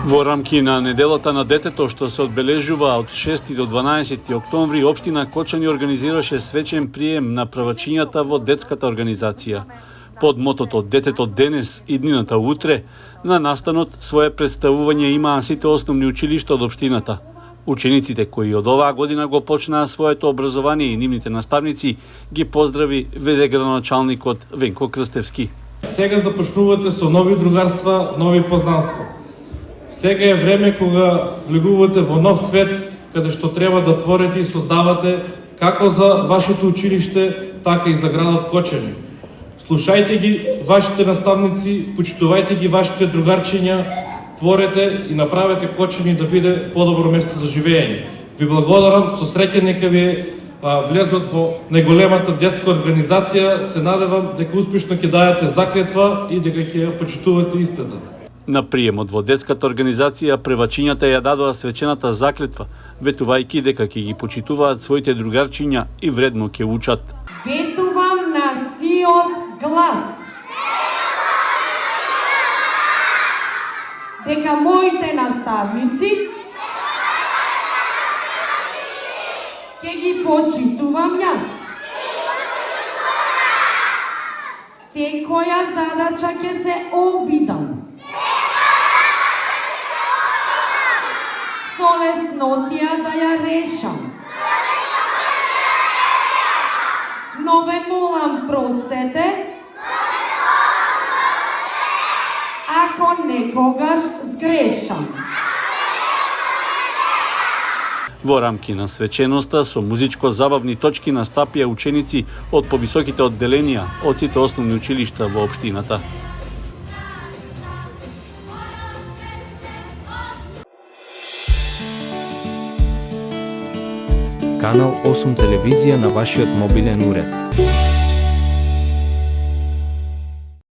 Во рамки на неделата на детето, што се одбележува од 6 до 12 октомври, општина Кочани организираше свечен прием на правачињата во детската организација. Под мотото "Детето денес, иднината утре", на настанот свое представување имаа сите основни училишта од општината. Учениците кои од оваа година го почнаа своето образование и нивните наставници ги поздрави ВД градоначалникот Венко Крстевски. Сега започнувате со нови другарства, нови познанства. Сега е време кога влегувате во нов свет, каде што треба да творите и создавате како за вашето училиште, така и за градот Кочани. Слушајте ги вашите наставници, почитувајте ги вашите другарчиња, творете и направете Кочани да биде подобро место за живење. Ви благодарам, со среќа нека ви влезот во најголемата детска организација. Се надевам дека успешно ќе дајате заклетва и дека ќе ја почитувате истата. На приемот во детската организација превачињата ја дадоа свечената заклетва, ветувајќи дека ќе ги почитуваат своите другарчиња и вредно ќе учат. Ветувам на сиот глас дека моите наставници ќе ги почитувам јас. Секоја задача ќе се обидам со леснотија да ја решам. Но ве молам простете, ако некогаш сгрешам. Во рамки на свеченоста со музичко-забавни точки настапија ученици од повисоките одделенија од сите основни училишта во општината. Канал 8 телевизија на вашиот мобилен уред.